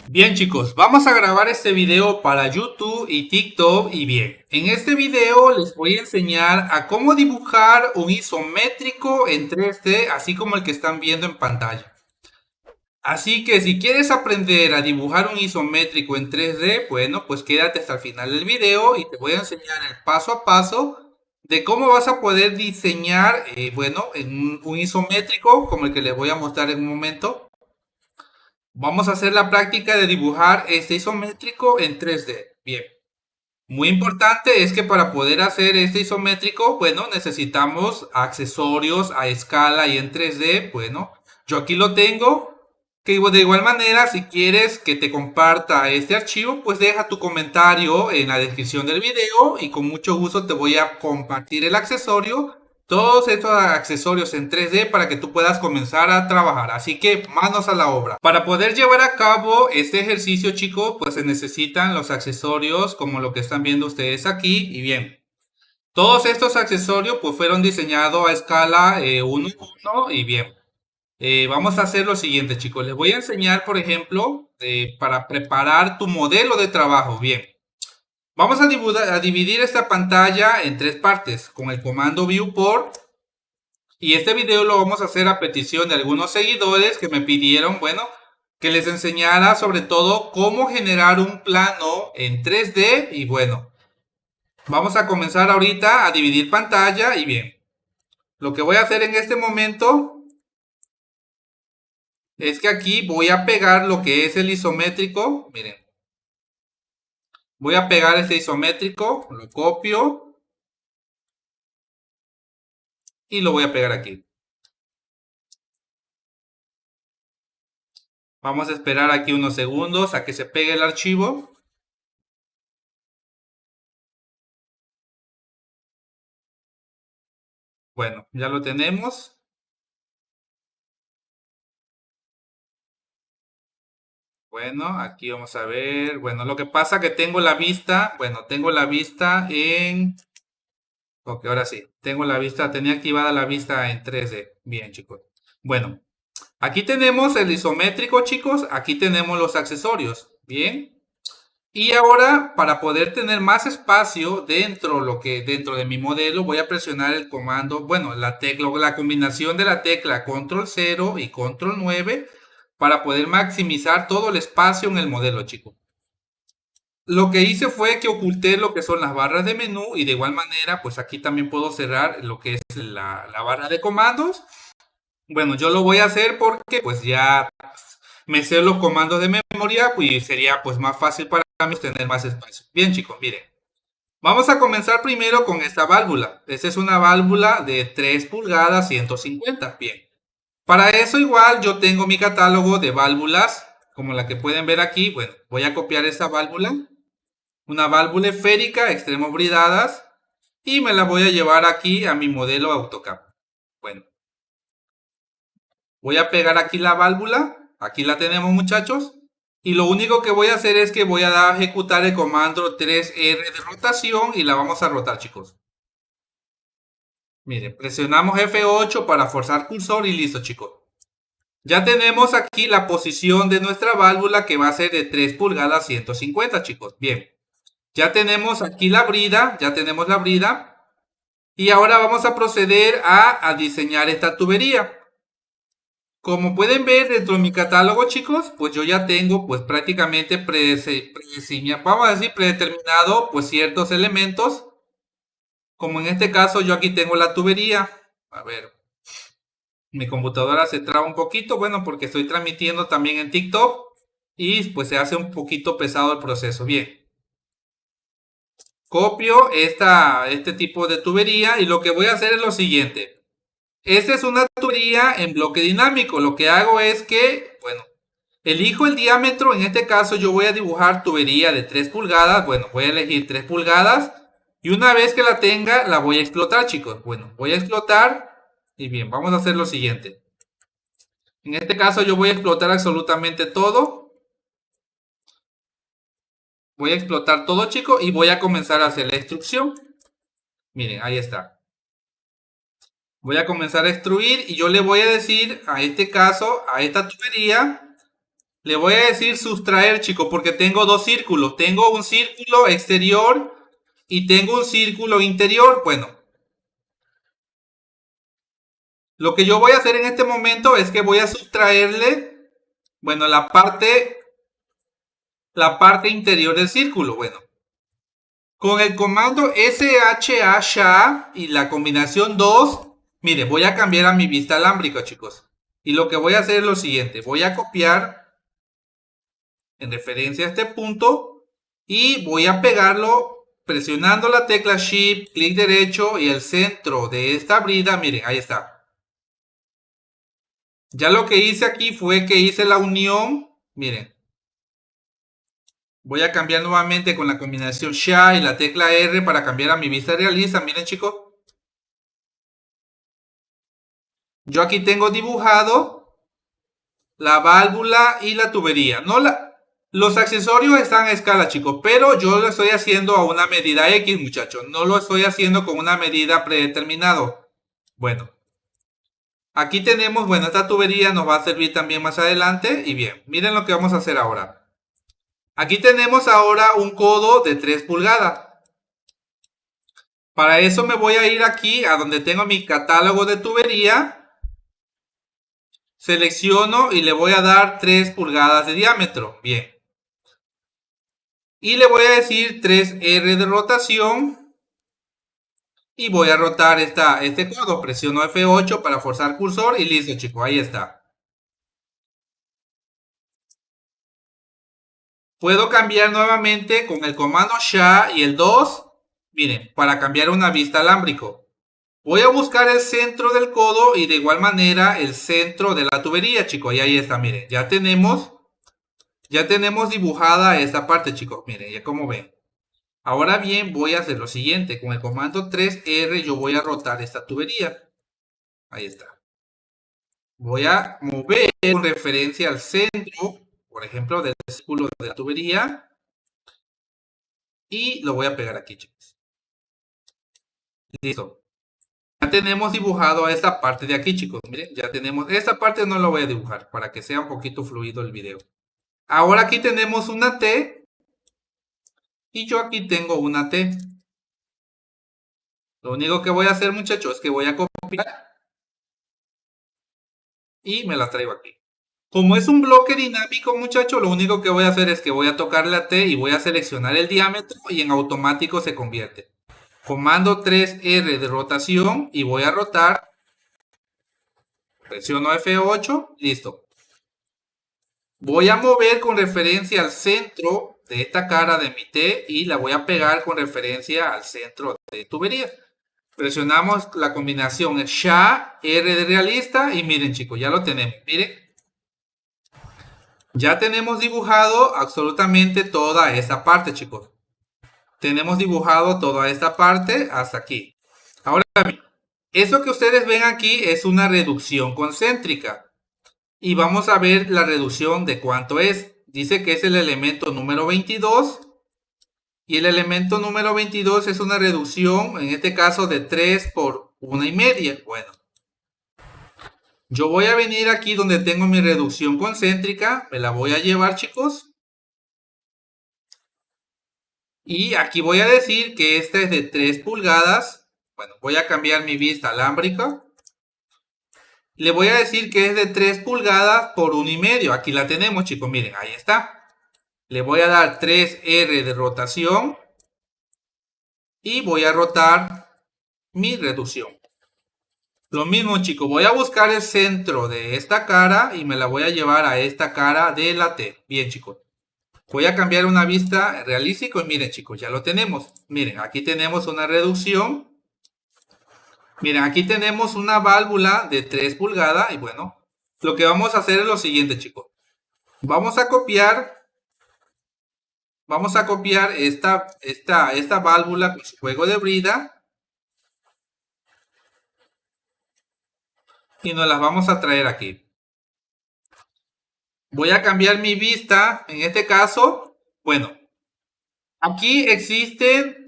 Bien chicos, vamos a grabar este video para YouTube y TikTok y bien, en este video les voy a enseñar a cómo dibujar un isométrico en 3D, así como el que están viendo en pantalla. Así que si quieres aprender a dibujar un isométrico en 3D, bueno, pues quédate hasta el final del video y te voy a enseñar el paso a paso de cómo vas a poder diseñar, bueno, en un isométrico como el que les voy a mostrar en un momento. Vamos a hacer la práctica de dibujar este isométrico en 3D. Bien. Muy importante es que para poder hacer este isométrico, bueno, necesitamos accesorios a escala y en 3D. Bueno, yo aquí lo tengo. Que de igual manera, si quieres que te comparta este archivo, pues deja tu comentario en la descripción del video y con mucho gusto te voy a compartir el accesorio, todos estos accesorios en 3D para que tú puedas comenzar a trabajar. Así que manos a la obra. Para poder llevar a cabo este ejercicio, chicos, pues se necesitan los accesorios como lo que están viendo ustedes aquí. Y bien, todos estos accesorios pues fueron diseñados a escala 1:1 y bien. Vamos a hacer lo siguiente, chicos. Les voy a enseñar, por ejemplo, para preparar tu modelo de trabajo. Bien, vamos a dividir esta pantalla en tres partes con el comando Viewport. Y este video lo vamos a hacer a petición de algunos seguidores que me pidieron, bueno, que les enseñara sobre todo cómo generar un plano en 3D. Y bueno, vamos a comenzar ahorita a dividir pantalla. Y bien, lo que voy a hacer en este momento es que aquí voy a pegar lo que es el isométrico. Miren, voy a pegar este isométrico, lo copio y lo voy a pegar aquí. Vamos a esperar aquí unos segundos a que se pegue el archivo. Bueno, ya lo tenemos. Bueno, aquí vamos a ver. Bueno, lo que pasa que tengo la vista. Bueno, tengo la vista en... Ok, ahora sí. Tengo la vista, tenía activada la vista en 3D. Bien, chicos. Bueno, aquí tenemos el isométrico, chicos. Aquí tenemos los accesorios. Bien. Y ahora, para poder tener más espacio dentro de mi modelo, voy a presionar el comando, bueno, la combinación de la tecla control 0 y control 9 para poder maximizar todo el espacio en el modelo, chicos. Lo que hice fue que oculté lo que son las barras de menú y de igual manera, pues aquí también puedo cerrar lo que es la barra de comandos. Bueno, yo lo voy a hacer porque pues ya me sé los comandos de memoria y sería pues más fácil para mí tener más espacio. Bien chicos, miren. Vamos a comenzar primero con esta válvula. Esta es una válvula de 3 pulgadas 150. Bien. Para eso igual yo tengo mi catálogo de válvulas, como la que pueden ver aquí. Bueno, voy a copiar esta válvula. Una válvula esférica, extremos bridadas. Y me la voy a llevar aquí a mi modelo AutoCAD. Bueno, voy a pegar aquí la válvula. Aquí la tenemos, muchachos. Y lo único que voy a hacer es que voy a ejecutar el comando 3R de rotación y la vamos a rotar, chicos. Miren, presionamos F8 para forzar cursor y listo, chicos. Ya tenemos aquí la posición de nuestra válvula que va a ser de 3 pulgadas 150, chicos. Bien, ya tenemos aquí la brida, ya tenemos la brida. Y ahora vamos a proceder a diseñar esta tubería. Como pueden ver dentro de mi catálogo, chicos, pues yo ya tengo pues prácticamente vamos a decir predeterminado pues ciertos elementos. Como en este caso yo aquí tengo la tubería. A ver, mi computadora se traba un poquito, bueno, porque estoy transmitiendo también en TikTok y pues se hace un poquito pesado el proceso. Bien, copio este tipo de tubería y lo que voy a hacer es lo siguiente. Esta es una tubería en bloque dinámico. Lo que hago es que, bueno, elijo el diámetro. En este caso yo voy a dibujar tubería de 3 pulgadas. Bueno, voy a elegir 3 pulgadas. Y una vez que la tenga, la voy a explotar, chicos. Bueno, voy a explotar. Y bien, vamos a hacer lo siguiente. En este caso yo voy a explotar absolutamente todo. Voy a explotar todo, chicos. Y voy a comenzar a hacer la extrusión. Miren, ahí está. Voy a comenzar a extruir y yo le voy a decir a este caso, a esta tubería, Le voy a decir sustraer, chicos, porque tengo dos círculos. Tengo un círculo exterior y tengo un círculo interior. Bueno, lo que yo voy a hacer en este momento es que voy a sustraerle, bueno, la parte interior del círculo. Bueno, con el comando SHA y la combinación 2, mire, voy a cambiar a mi vista alámbrica, chicos. Y lo que voy a hacer es lo siguiente. Voy a copiar en referencia a este punto y voy a pegarlo presionando la tecla Shift, clic derecho y el centro de esta brida, miren, ahí está. Ya lo que hice aquí fue que hice la unión, miren. Voy a cambiar nuevamente con la combinación SHA y la tecla R para cambiar a mi vista realista, miren chicos. Yo aquí tengo dibujado la válvula y la tubería. Los accesorios están a escala, chicos, pero yo lo estoy haciendo a una medida X, muchachos. No lo estoy haciendo con una medida predeterminado. Bueno, aquí tenemos, bueno, esta tubería nos va a servir también más adelante. Y bien, miren lo que vamos a hacer ahora. Aquí tenemos ahora un codo de 3 pulgadas. Para eso me voy a ir aquí a donde tengo mi catálogo de tubería. Selecciono y le voy a dar 3 pulgadas de diámetro. Bien. Y le voy a decir 3R de rotación. Y voy a rotar este codo. Presiono F8 para forzar cursor y listo, chicos. Ahí está. Puedo cambiar nuevamente con el comando SHA y el 2. Miren, para cambiar una vista alámbrico. Voy a buscar el centro del codo y de igual manera el centro de la tubería, chicos. Y ahí está, miren. Ya tenemos dibujada esta parte, chicos. Miren, ya como ven. Ahora bien, voy a hacer lo siguiente. Con el comando 3R yo voy a rotar esta tubería. Ahí está. Voy a mover con referencia al centro, por ejemplo, del círculo de la tubería. Y lo voy a pegar aquí, chicos. Listo. Ya tenemos dibujado esta parte de aquí, chicos. Miren, ya tenemos. Esta parte no lo voy a dibujar para que sea un poquito fluido el video. Ahora aquí tenemos una T. Y yo aquí tengo una T. Lo único que voy a hacer, muchachos, es que voy a copiar. Y me la traigo aquí. Como es un bloque dinámico, muchachos, lo único que voy a hacer es que voy a tocar la T y voy a seleccionar el diámetro y en automático se convierte. Comando 3R de rotación y voy a rotar. Presiono F8, listo. Voy a mover con referencia al centro de esta cara de mi T y la voy a pegar con referencia al centro de tubería. Presionamos la combinación SHA, R de realista y miren chicos, ya lo tenemos. Miren. Ya tenemos dibujado absolutamente toda esta parte, chicos. Tenemos dibujado toda esta parte hasta aquí. Ahora, eso que ustedes ven aquí es una reducción concéntrica. Y vamos a ver la reducción de cuánto es. Dice que es el elemento número 22. Y el elemento número 22 es una reducción, en este caso, de 3 por 1,5. Bueno. Yo voy a venir aquí donde tengo mi reducción concéntrica. Me la voy a llevar, chicos. Y aquí voy a decir que esta es de 3 pulgadas. Bueno, voy a cambiar mi vista alámbrica. Le voy a decir que es de 3 pulgadas por 1,5. Aquí la tenemos, chicos. Miren, ahí está. Le voy a dar 3R de rotación. Y voy a rotar mi reducción. Lo mismo, chicos. Voy a buscar el centro de esta cara y me la voy a llevar a esta cara de la T. Bien, chicos. Voy a cambiar una vista realística y miren, chicos, ya lo tenemos. Miren, aquí tenemos una reducción. Miren, aquí tenemos una válvula de 3 pulgadas y bueno, lo que vamos a hacer es lo siguiente, chicos. Vamos a copiar esta válvula con su juego de brida y nos las vamos a traer aquí. Voy a cambiar mi vista, en este caso, bueno, aquí existen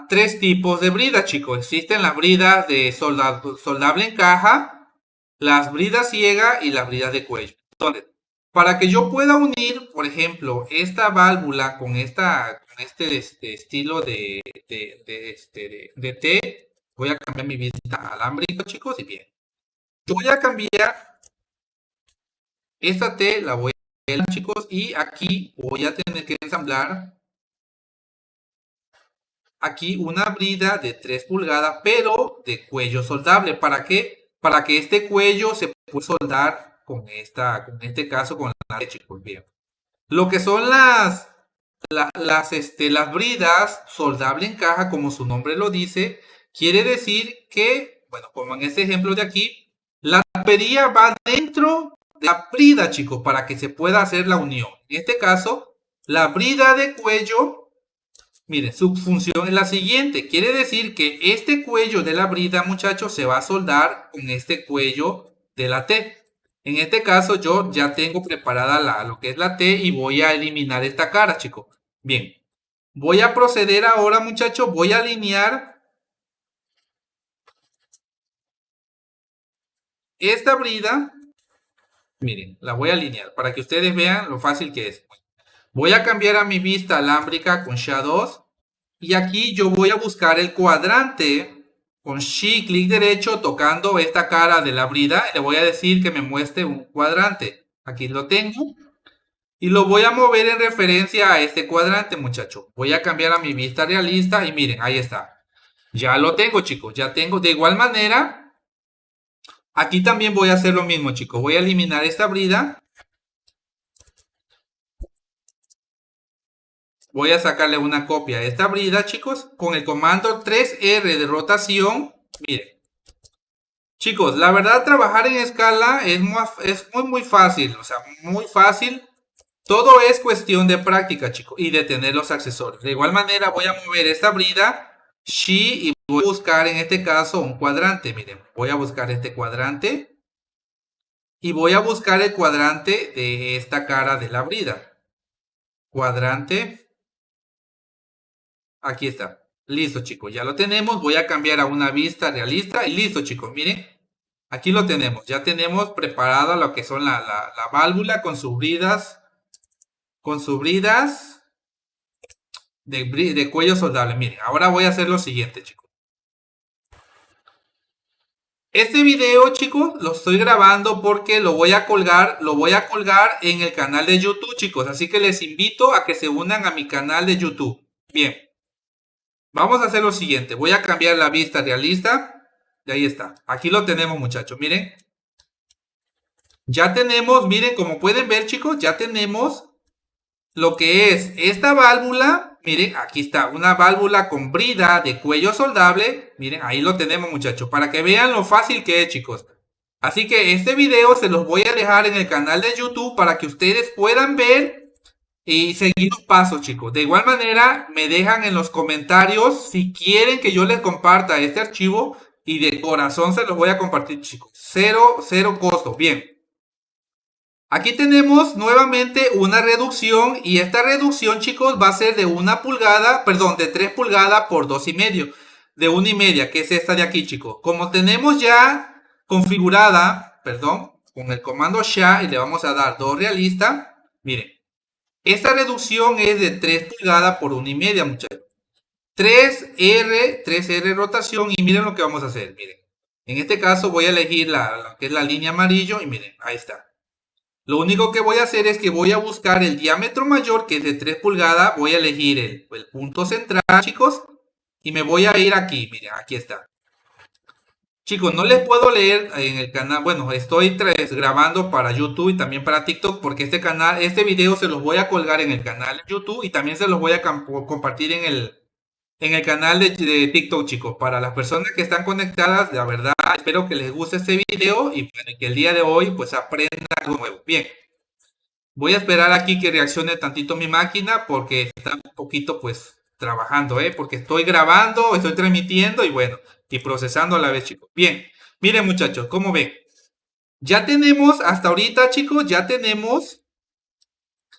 3 tipos de bridas, chicos. Existen las bridas de soldable en caja, las bridas ciegas y las bridas de cuello. Entonces, Para que yo pueda unir, por ejemplo, esta válvula con este estilo de T, voy a cambiar mi vista alámbrica, chicos, y bien. Yo voy a cambiar esta T, la voy a, chicos, y aquí voy a tener que ensamblar aquí una brida de 3 pulgadas, pero de cuello soldable. ¿Para qué? Para que este cuello se pueda soldar con este caso, con la T, chicos, bien. Lo que son las bridas soldable en caja, como su nombre lo dice, quiere decir que, bueno, como en este ejemplo de aquí, la tubería va dentro de la brida, chicos, para que se pueda hacer la unión. En este caso, la brida de cuello, miren, su función es la siguiente. Quiere decir que este cuello de la brida, muchachos, se va a soldar con este cuello de la T. En este caso yo ya tengo preparada lo que es la T y voy a eliminar esta cara, chicos. Bien, voy a proceder ahora, muchachos, voy a alinear esta brida. Miren, la voy a alinear para que ustedes vean lo fácil que es. Voy a cambiar a mi vista alámbrica con SHA-2 y aquí yo voy a buscar el cuadrante con Shift, clic derecho, tocando esta cara de la brida. Le voy a decir que me muestre un cuadrante. Aquí lo tengo. Y lo voy a mover en referencia a este cuadrante, muchachos. Voy a cambiar a mi vista realista y miren, ahí está. Ya lo tengo, chicos. Ya tengo. De igual manera, aquí también voy a hacer lo mismo, chicos. Voy a eliminar esta brida. Voy a sacarle una copia a esta brida, chicos. Con el comando 3R de rotación. Miren. Chicos, la verdad trabajar en escala es muy fácil. O sea, muy fácil. Todo es cuestión de práctica, chicos, y de tener los accesorios. De igual manera voy a mover esta brida, Shift, y voy a buscar en este caso un cuadrante. Miren, voy a buscar este cuadrante y voy a buscar el cuadrante de esta cara de la brida. Cuadrante. Aquí está. Listo, chicos, ya lo tenemos. Voy a cambiar a una vista realista y listo, chicos, miren. Aquí lo tenemos. Ya tenemos preparada lo que son la válvula con sus bridas. Con sus bridas de cuello soldable. Miren, ahora voy a hacer lo siguiente, chicos. Este video, chicos, lo estoy grabando porque lo voy a colgar en el canal de YouTube, chicos. Así que les invito a que se unan a mi canal de YouTube. Bien, vamos a hacer lo siguiente. Voy a cambiar la vista realista. Y ahí está. Aquí lo tenemos, muchachos. Miren. Ya tenemos, miren, como pueden ver, chicos, ya tenemos lo que es esta válvula. Miren, aquí está, una válvula con brida de cuello soldable. Miren, ahí lo tenemos, muchachos, para que vean lo fácil que es, chicos. Así que este video se los voy a dejar en el canal de YouTube para que ustedes puedan ver y seguir los pasos, chicos. De igual manera, me dejan en los comentarios si quieren que yo les comparta este archivo y de corazón se los voy a compartir, chicos. Cero costo. Bien. Aquí tenemos nuevamente una reducción y esta reducción, chicos, va a ser de 1 pulgada, perdón, de 3 pulgadas por 2,5, de 1,5, que es esta de aquí, chicos. Como tenemos ya configurada, perdón, con el comando SHA y le vamos a dar 2 realista, miren, esta reducción es de 3 pulgadas por 1,5, muchachos. 3R rotación y miren lo que vamos a hacer, miren. En este caso voy a elegir la que es la línea amarillo y miren, ahí está. Lo único que voy a hacer es que voy a buscar el diámetro mayor, que es de 3 pulgadas. Voy a elegir el punto central, chicos. Y me voy a ir aquí. Miren, aquí está. Chicos, no les puedo leer en el canal. Bueno, estoy grabando para YouTube y también para TikTok. Porque este video se los voy a colgar en el canal de YouTube. Y también se los voy a compartir en el canal de TikTok, chicos. Para las personas que están conectadas, la verdad, espero que les guste este video y que el día de hoy pues aprendan algo nuevo. Bien, voy a esperar aquí que reaccione tantito mi máquina porque está un poquito pues trabajando, porque estoy grabando, estoy transmitiendo y bueno, y procesando a la vez, chicos. Bien, miren muchachos, ¿cómo ven? Ya tenemos, hasta ahorita, chicos, ya tenemos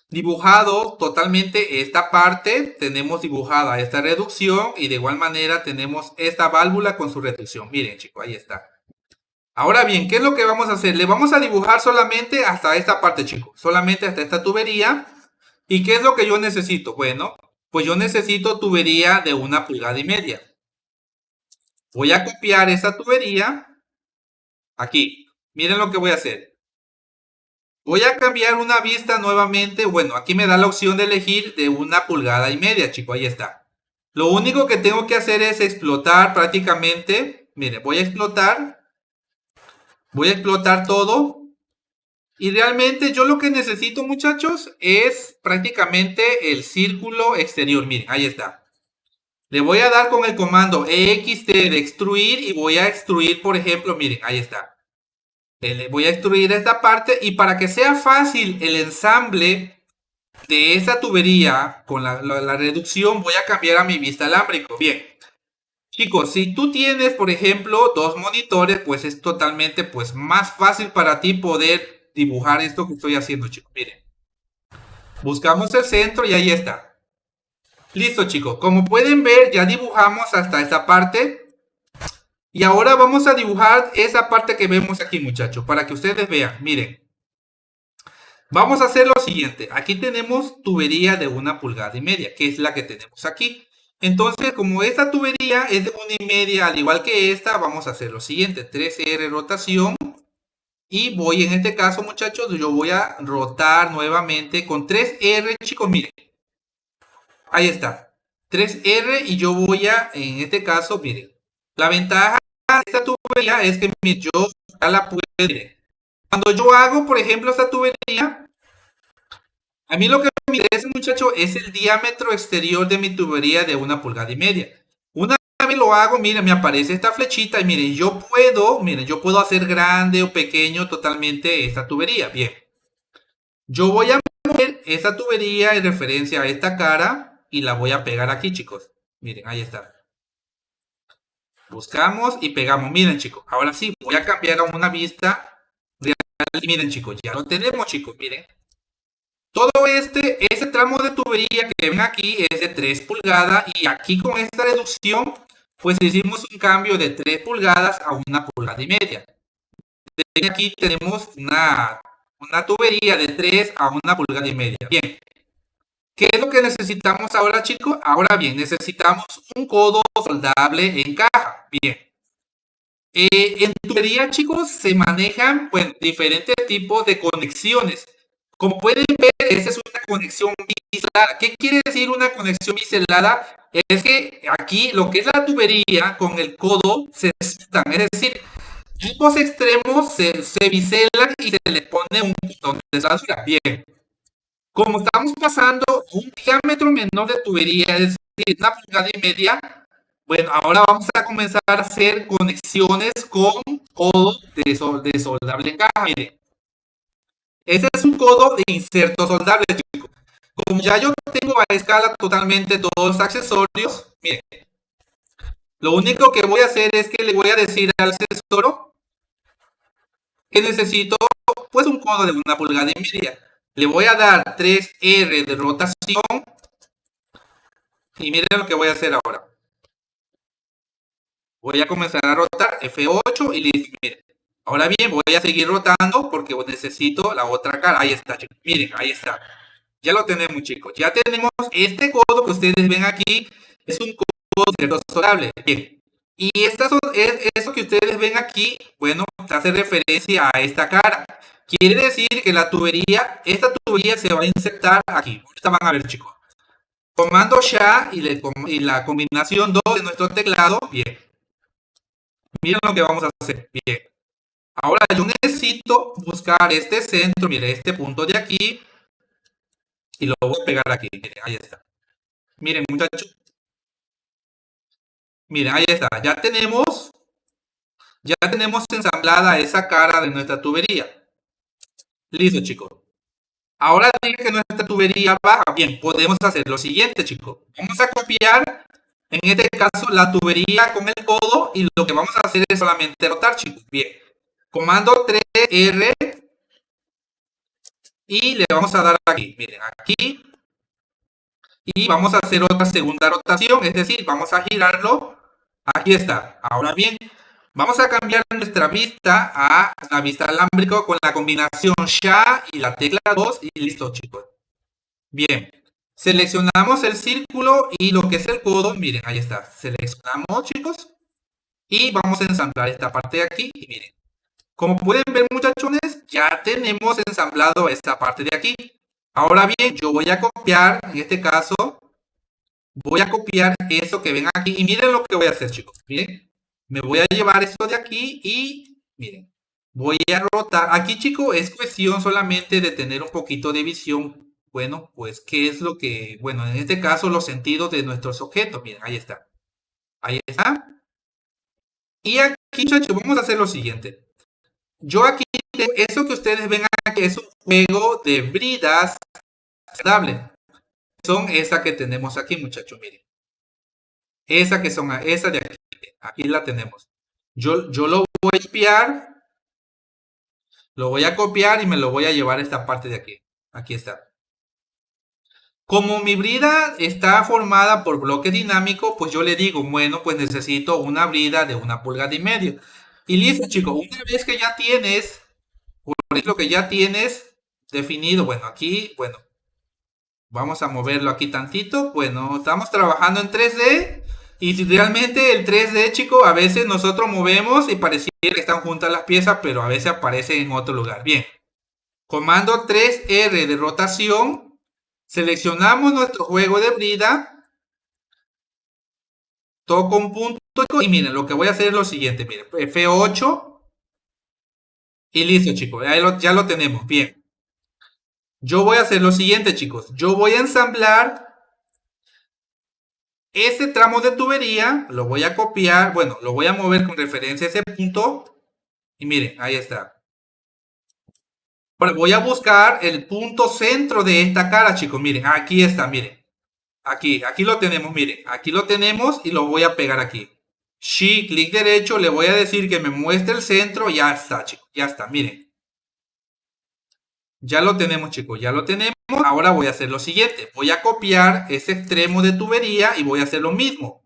dibujado totalmente esta parte, tenemos dibujada esta reducción y de igual manera tenemos esta válvula con su reducción. Miren, chicos, ahí está. Ahora bien, ¿qué es lo que vamos a hacer? Le vamos a dibujar solamente hasta esta parte, chicos. Solamente hasta esta tubería. ¿Y qué es lo que yo necesito? Bueno, pues yo necesito tubería de 1,5 pulgadas. Voy a copiar esta tubería aquí. Miren lo que voy a hacer. Voy a cambiar una vista nuevamente. Bueno, aquí me da la opción de elegir de 1,5 pulgadas, chicos. Ahí está. Lo único que tengo que hacer es explotar prácticamente. Miren, voy a explotar todo. Y realmente yo lo que necesito, muchachos, es prácticamente el círculo exterior. Miren, ahí está. Le voy a dar con el comando EXT de extruir y voy a extruir, por ejemplo, miren, ahí está. Le voy a extruir esta parte y para que sea fácil el ensamble de esa tubería con la reducción voy a cambiar a mi vista alámbrico. Bien, chicos, si tú tienes, por ejemplo, dos monitores, pues es totalmente pues, más fácil para ti poder dibujar esto que estoy haciendo, chicos. Miren, buscamos el centro y ahí está. Listo, chicos. Como pueden ver, ya dibujamos hasta esta parte. Y ahora vamos a dibujar esa parte que vemos aquí, muchachos, para que ustedes vean. Miren, vamos a hacer lo siguiente. Aquí tenemos tubería de 1,5 pulgadas, que es la que tenemos aquí. Entonces, como esta tubería es de 1,5, al igual que esta, vamos a hacer lo siguiente. 3R rotación. Y voy, en este caso, muchachos, yo voy a rotar nuevamente con 3R, chicos, miren. Ahí está. 3R y yo voy a, en este caso, miren. La ventaja de esta tubería es que yo ya la puedo, miren. Cuando yo hago, por ejemplo, esta tubería, a mí lo que me interesa, muchacho, es el diámetro exterior de mi tubería de 1,5 pulgadas. Una vez lo hago, miren, me aparece esta flechita y miren, yo puedo hacer grande o pequeño totalmente esta tubería. Bien. Yo voy a mover esta tubería en referencia a esta cara y la voy a pegar aquí, chicos. Miren, ahí está. Buscamos y pegamos. Miren, chicos, ahora sí, voy a cambiar a una vista real. Miren, chicos, ya lo tenemos, chicos, miren. Todo ese tramo de tubería que ven aquí es de 3 pulgadas y aquí con esta reducción, pues hicimos un cambio de 3 pulgadas a 1,5 pulgadas. Aquí tenemos una tubería de 3 a 1,5 pulgadas. Bien, ¿qué es lo que necesitamos ahora, chicos? Ahora bien, necesitamos un codo soldable en caja. Bien. En tubería, chicos, se manejan pues, diferentes tipos de conexiones. Como pueden ver, esta es una conexión biselada. ¿Qué quiere decir una conexión biselada? Es que aquí lo que es la tubería con el codo se están, es decir, ambos extremos se biselan y se le pone un botón de soldadura. Bien. Como estamos pasando un diámetro menor de tubería, es decir, 1,5 pulgadas, bueno, ahora vamos a comenzar a hacer conexiones con codo de soldable en caja. Miren, ese es un codo de inserto soldable, chicos. Como ya yo tengo a escala totalmente todos los accesorios, miren, lo único que voy a hacer es que le voy a decir al accesorio que necesito pues un codo de 1,5 pulgadas. Le voy a dar 3R de rotación y miren lo que voy a hacer ahora. Voy a comenzar a rotar F8 y listo. Miren. Ahora bien, voy a seguir rotando porque necesito la otra cara. Ahí está, chicos. Miren, ahí está. Ya lo tenemos, chicos. Ya tenemos este codo que ustedes ven aquí. Es un codo de soldable. Bien. Y eso que ustedes ven aquí, bueno, hace referencia a esta cara. Quiere decir que esta tubería se va a insertar aquí. Ahorita van a ver, chicos. Comando SHA y la combinación 2 de nuestro teclado. Bien. Miren lo que vamos a hacer. Bien. Ahora yo necesito buscar este centro, mire, este punto de aquí. Y lo voy a pegar aquí. Miren, ahí está. Miren, muchachos. Miren, ahí está. Ya tenemos ensamblada esa cara de nuestra tubería. Listo, chicos. Ahora que nuestra tubería baja, bien, podemos hacer lo siguiente, chicos. Vamos a copiar, en este caso, la tubería con el codo y lo que vamos a hacer es solamente rotar, chicos. Bien. Comando 3R y le vamos a dar aquí, miren, aquí. Y vamos a hacer otra segunda rotación, es decir, vamos a girarlo. Aquí está. Ahora bien, Vamos a cambiar nuestra vista a la vista alámbrico con la combinación SHA y la tecla 2 y listo, chicos. Bien, seleccionamos el círculo y lo que es el codo, miren, ahí está. Seleccionamos, chicos, y vamos a ensamblar esta parte de aquí y miren. Como pueden ver, muchachones, ya tenemos ensamblado esta parte de aquí. Ahora bien, yo voy a copiar, en este caso, voy a copiar eso que ven aquí y miren lo que voy a hacer, chicos. Miren, me voy a llevar esto de aquí y miren, voy a rotar. Aquí, chicos, es cuestión solamente de tener un poquito de visión. Bueno, pues, ¿qué es lo que, bueno, en este caso, los sentidos de nuestros objetos? Miren, ahí está. Ahí está. Y aquí, muchachos, vamos a hacer lo siguiente. Yo aquí, eso que ustedes ven aquí es un juego de bridas estable. Son esas que tenemos aquí, muchachos, miren. Esa que son, esa de aquí. Aquí la tenemos. Yo lo voy a copiar y me lo voy a llevar a esta parte de aquí. Aquí está. Como mi brida está formada por bloque dinámico, pues yo le digo, bueno, pues necesito una brida de 1,5 pulgadas. Y listo, chicos, una vez que ya tienes, por ejemplo, que ya tienes definido, bueno, aquí, bueno, vamos a moverlo aquí tantito. Bueno, estamos trabajando en 3D. Y si realmente el 3D, chicos, a veces nosotros movemos y pareciera que están juntas las piezas, pero a veces aparecen en otro lugar. Bien. Comando 3R de rotación. Seleccionamos nuestro juego de brida. Toco un punto. Y miren, lo que voy a hacer es lo siguiente. Miren, F8. Y listo, chicos. Ya lo tenemos. Bien. Yo voy a hacer lo siguiente, chicos. Yo voy a ensamblar ese tramo de tubería, lo voy a copiar, bueno, lo voy a mover con referencia a ese punto. Y miren, ahí está. Ahora voy a buscar el punto centro de esta cara, chicos. Miren, aquí está, miren. Aquí lo tenemos, miren. Aquí lo tenemos y lo voy a pegar aquí. Shift, clic derecho, le voy a decir que me muestre el centro. Ya está, chicos, ya está, miren. Ya lo tenemos, chicos, ya lo tenemos. Ahora voy a hacer lo siguiente. Voy a copiar ese extremo de tubería y voy a hacer lo mismo.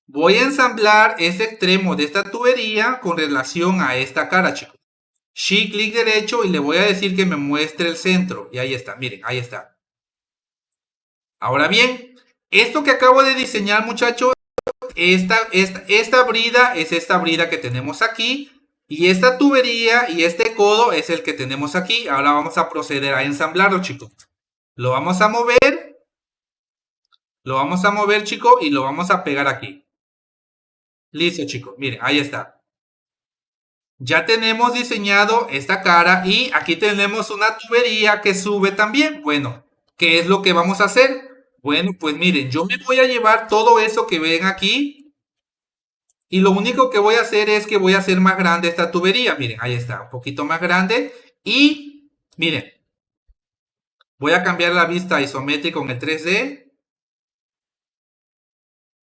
Voy a ensamblar ese extremo de esta tubería con relación a esta cara, chicos. Shift, clic derecho y le voy a decir que me muestre el centro. Y ahí está, miren, ahí está. Ahora bien, esto que acabo de diseñar, muchachos, esta brida es esta brida que tenemos aquí. Y esta tubería y este codo es el que tenemos aquí. Ahora vamos a proceder a ensamblarlo, chicos. Lo vamos a mover. Lo vamos a mover, chicos, y lo vamos a pegar aquí. Listo, chicos. Miren, ahí está. Ya tenemos diseñado esta cara y aquí tenemos una tubería que sube también. Bueno, ¿qué es lo que vamos a hacer? Bueno, pues miren, yo me voy a llevar todo eso que ven aquí y lo único que voy a hacer es que voy a hacer más grande esta tubería. Miren, ahí está, un poquito más grande y miren, voy a cambiar la vista isométrica con el 3D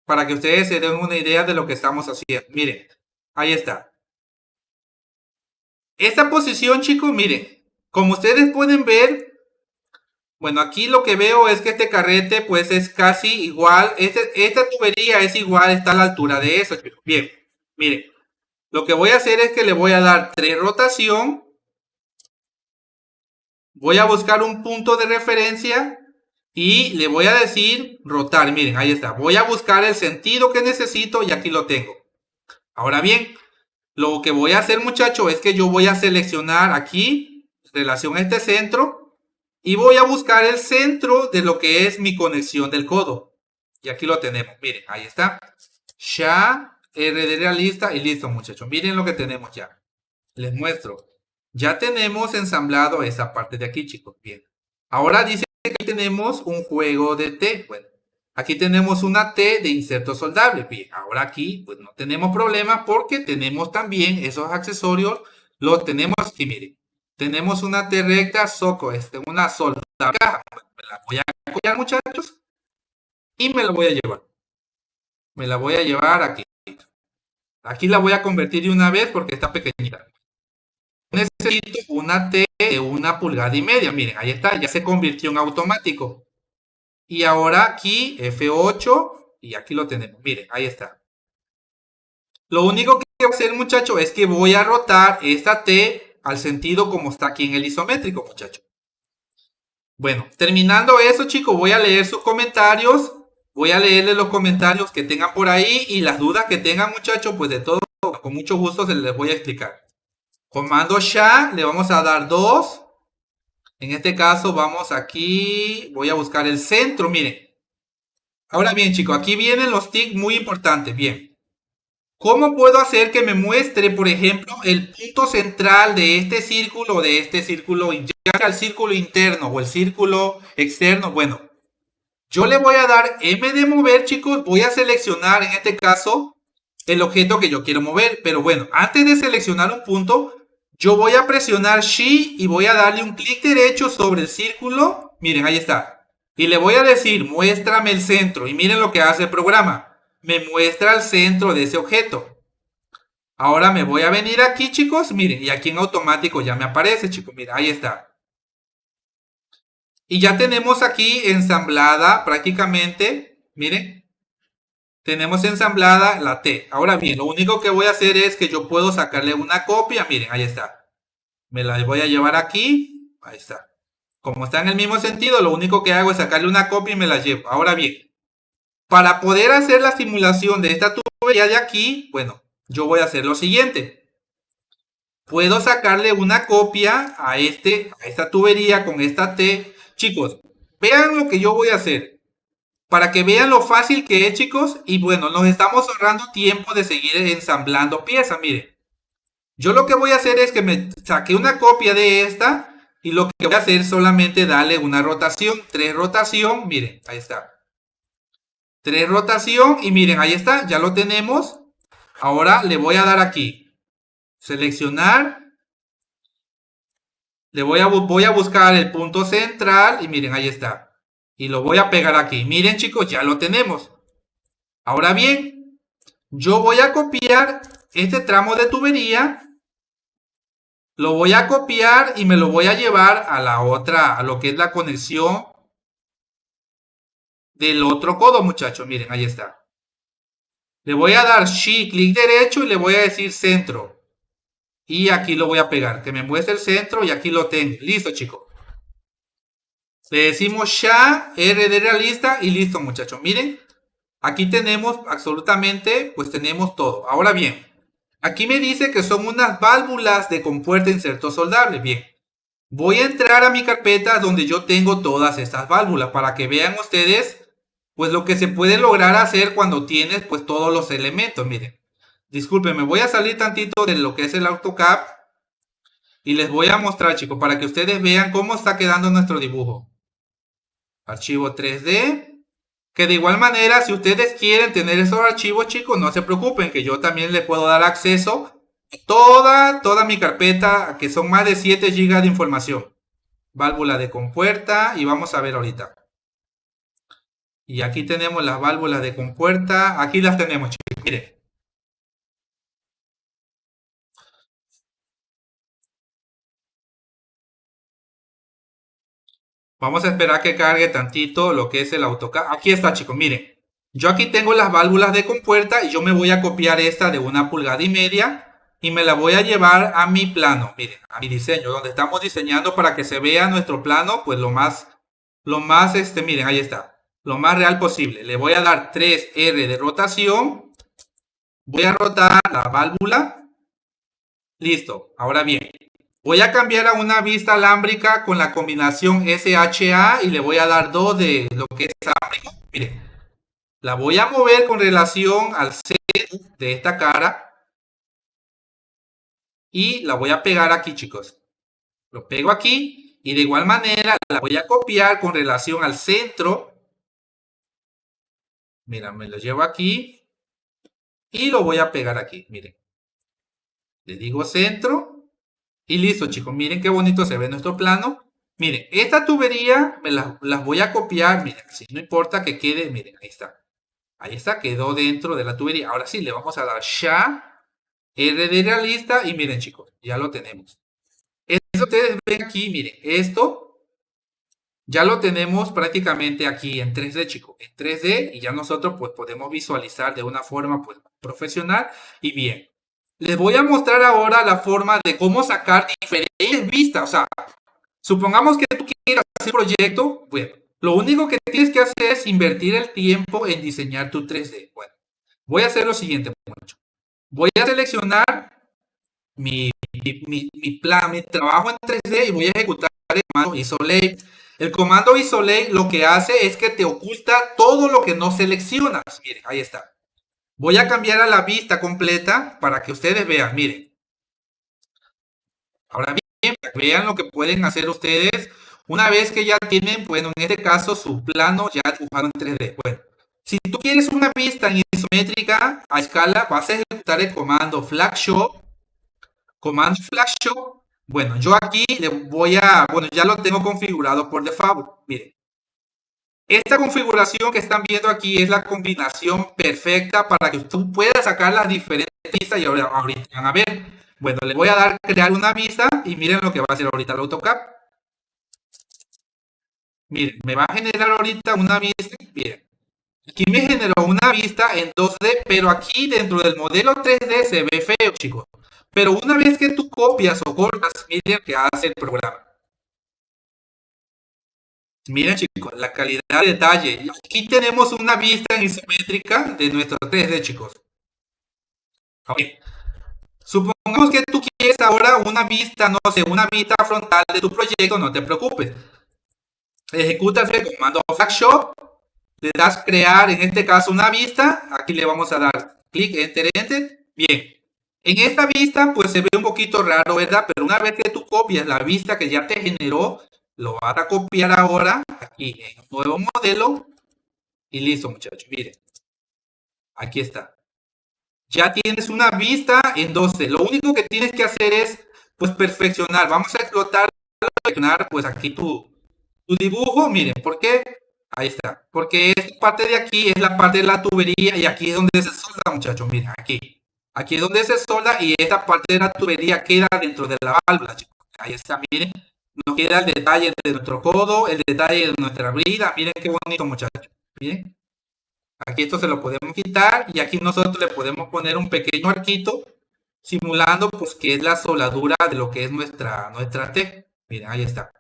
para que ustedes se den una idea de lo que estamos haciendo. Miren, ahí está. Esta posición, chicos, miren, como ustedes pueden ver, bueno, aquí lo que veo es que este carrete pues es casi igual, esta tubería es igual, está a la altura de eso, chicos. Bien, miren, lo que voy a hacer es que le voy a dar 3 rotación, voy a buscar un punto de referencia y le voy a decir rotar, miren, ahí está. Voy a buscar el sentido que necesito y aquí lo tengo. Ahora bien, lo que voy a hacer, muchachos, es que yo voy a seleccionar aquí, en relación a este centro, y voy a buscar el centro de lo que es mi conexión del codo. Y aquí lo tenemos, miren, ahí está. Ya, R de realista y listo, muchachos. Miren lo que tenemos ya. Les muestro. Ya tenemos ensamblado esa parte de aquí, chicos. Bien. Ahora dice que tenemos un juego de T. Bueno, aquí tenemos una T de inserto soldable. Bien, ahora aquí pues no tenemos problema porque tenemos también esos accesorios. Los tenemos aquí, miren. Tenemos una T recta, una soldadora. Me la voy a copiar, muchachos. Y me la voy a llevar. Me la voy a llevar aquí. Aquí la voy a convertir de una vez porque está pequeñita. Necesito una T de 1,5 pulgadas. Miren, ahí está. Ya se convirtió en automático. Y ahora aquí F8 y aquí lo tenemos. Miren, ahí está. Lo único que que voy a hacer, muchachos, es que voy a rotar esta T al sentido como está aquí en el isométrico, muchachos. Bueno, terminando eso, chicos, voy a leer sus comentarios. Voy a leerles los comentarios que tengan por ahí y las dudas que tengan, muchachos, pues de todo, con mucho gusto se les voy a explicar. Comando SHA, le vamos a dar 2. En este caso vamos aquí, voy a buscar el centro, miren. Ahora bien, chicos, aquí vienen los tics muy importantes. Bien. ¿Cómo puedo hacer que me muestre, por ejemplo, el punto central de este círculo, ya sea el círculo interno o el círculo externo? Bueno, yo le voy a dar M de mover, chicos. Voy a seleccionar, en este caso, el objeto que yo quiero mover. Pero bueno, antes de seleccionar un punto, yo voy a presionar Shift y voy a darle un clic derecho sobre el círculo. Miren, ahí está. Y le voy a decir, muéstrame el centro. Y miren lo que hace el programa. Me muestra el centro de ese objeto. Ahora me voy a venir aquí, chicos. Miren, y aquí en automático ya me aparece, chicos. Miren, ahí está. Y ya tenemos aquí ensamblada prácticamente. Miren. Tenemos ensamblada la T. Ahora bien, lo único que voy a hacer es que yo puedo sacarle una copia. Miren, ahí está. Me la voy a llevar aquí. Ahí está. Como está en el mismo sentido, lo único que hago es sacarle una copia y me la llevo. Ahora bien, para poder hacer la simulación de esta tubería de aquí, bueno, yo voy a hacer lo siguiente. Puedo sacarle una copia a esta tubería con esta T. Chicos, vean lo que yo voy a hacer. Para que vean lo fácil que es, chicos. Y bueno, nos estamos ahorrando tiempo de seguir ensamblando piezas. Miren. Yo lo que voy a hacer es que me saqué una copia de esta. Y lo que voy a hacer es solamente darle una rotación. 3 rotación. Miren, ahí está. 3 rotación. Y miren, ahí está. Ya lo tenemos. Ahora le voy a dar aquí. Seleccionar. Voy a buscar el punto central. Y miren, ahí está. Y lo voy a pegar aquí. Miren, chicos, ya lo tenemos. Ahora bien, yo voy a copiar este tramo de tubería. Lo voy a copiar y me lo voy a llevar a la otra, a lo que es la conexión del otro codo, muchachos. Miren, ahí está. Le voy a dar Shift, clic derecho y le voy a decir centro. Y aquí lo voy a pegar. Que me muestre el centro y aquí lo tengo. Listo, chicos. Le decimos SHA, R de realista y listo, muchachos. Miren, aquí tenemos absolutamente, pues tenemos todo. Ahora bien, aquí me dice que son unas válvulas de compuerta inserto soldable. Bien, voy a entrar a mi carpeta donde yo tengo todas estas válvulas para que vean ustedes, pues lo que se puede lograr hacer cuando tienes, pues todos los elementos. Miren, disculpen, me voy a salir tantito de lo que es el AutoCAD y les voy a mostrar, chicos, para que ustedes vean cómo está quedando nuestro dibujo. Archivo 3D. Que de igual manera, si ustedes quieren tener esos archivos, chicos, no se preocupen, que yo también les puedo dar acceso a toda mi carpeta, que son más de 7 GB de información. Válvula de compuerta, y vamos a ver ahorita. Y aquí tenemos las válvulas de compuerta. Aquí las tenemos, chicos. Miren. Vamos a esperar que cargue tantito lo que es el AutoCAD. Aquí está, chicos, miren. Yo aquí tengo las válvulas de compuerta y yo me voy a copiar esta de 1,5 pulgadas y me la voy a llevar a mi plano, miren, a mi diseño, donde estamos diseñando para que se vea nuestro plano, pues miren, ahí está, lo más real posible. Le voy a dar 3R de rotación. Voy a rotar la válvula. Listo, ahora bien. Voy a cambiar a una vista alámbrica con la combinación SHA y le voy a dar 2 de lo que es alámbrico. Miren, la voy a mover con relación al centro de esta cara y la voy a pegar aquí, chicos. Lo pego aquí y de igual manera la voy a copiar con relación al centro. Mira, me lo llevo aquí y lo voy a pegar aquí. Miren, le digo centro. Y listo, chicos, miren qué bonito se ve nuestro plano. Miren, esta tubería me las voy a copiar. Miren, así no importa que quede. Miren, ahí está. Ahí está, quedó dentro de la tubería. Ahora sí, le vamos a dar SHA, R de realista. Y miren, chicos, ya lo tenemos. Eso ustedes ven aquí, miren, esto ya lo tenemos prácticamente aquí en 3D, chicos. En 3D y ya nosotros pues podemos visualizar de una forma pues profesional y bien. Les voy a mostrar ahora la forma de cómo sacar diferentes vistas. O sea, supongamos que tú quieras hacer un proyecto, bueno, lo único que tienes que hacer es invertir el tiempo en diseñar tu 3D. Bueno, voy a hacer lo siguiente, muchachos. Voy a seleccionar mi plan, mi trabajo en 3D y voy a ejecutar el comando isolate. El comando isolate lo que hace es que te oculta todo lo que no seleccionas. Miren, ahí está. Voy a cambiar a la vista completa para que ustedes vean. Miren. Ahora bien, para que vean lo que pueden hacer ustedes una vez que ya tienen, bueno, en este caso su plano ya dibujado en 3D. Bueno, si tú quieres una vista en isométrica a escala, vas a ejecutar el comando flagshop. Comando flagshop. Bueno, yo aquí le voy a, bueno, ya lo tengo configurado por default. Miren, esta configuración que están viendo aquí es la combinación perfecta para que tú puedas sacar las diferentes vistas y ahorita van a ver. Bueno, le voy a dar crear una vista y miren lo que va a hacer ahorita el AutoCAD. Miren, me va a generar ahorita una vista. Miren, aquí me generó una vista en 2D, pero aquí dentro del modelo 3D se ve feo, chicos. Pero una vez que tú copias o cortas, miren que hace el programa. Miren, chicos, la calidad de detalle. Aquí tenemos una vista isométrica de nuestro 3D, chicos. Okay. Supongamos que tú quieres ahora una vista, no sé, una vista frontal de tu proyecto, no te preocupes. Ejecutas el comando flagshop, le das crear, en este caso, una vista. Aquí le vamos a dar clic, enter, enter. Bien. En esta vista, pues se ve un poquito raro, ¿verdad? Pero una vez que tú copias la vista que ya te generó, lo vas a copiar ahora aquí en un nuevo modelo. Y listo, muchachos. Miren. Aquí está. Ya tienes una vista en 2D. Lo único que tienes que hacer es, pues, perfeccionar. Vamos a explotar, perfeccionar, pues, aquí tu dibujo. Miren, ¿por qué? Ahí está. Porque esta parte de aquí es la parte de la tubería y aquí es donde se solda, muchachos. Miren, aquí. Aquí es donde se solda y esta parte de la tubería queda dentro de la válvula, chicos. Ahí está, miren. Nos queda el detalle de nuestro codo, el detalle de nuestra brida. Miren qué bonito, muchachos. Miren. Aquí esto se lo podemos quitar y aquí nosotros le podemos poner un pequeño arquito simulando pues que es la soldadura de lo que es nuestra T. Miren, ahí está.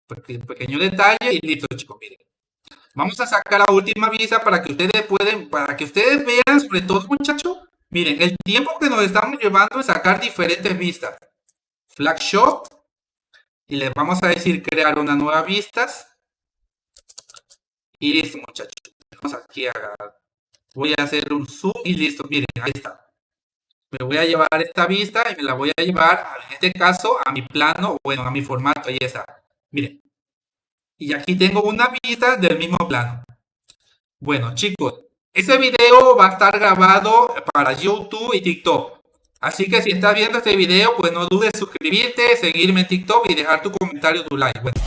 Pequeño detalle y listo, chicos, miren. Vamos a sacar la última vista para que ustedes vean, sobre todo, muchachos. Miren, el tiempo que nos estamos llevando es sacar diferentes vistas. Flagshop. Y les vamos a decir crear una nueva vistas. Y listo, muchachos. Vamos aquí a... Voy a hacer un zoom y listo. Miren, ahí está. Me voy a llevar esta vista y me la voy a llevar, en este caso, a mi plano, bueno, a mi formato. Ahí está. Miren. Y aquí tengo una vista del mismo plano. Bueno, chicos, este video va a estar grabado para YouTube y TikTok. Así que si estás viendo este video, pues no dudes en suscribirte, seguirme en TikTok y dejar tu comentario, tu like. Bueno.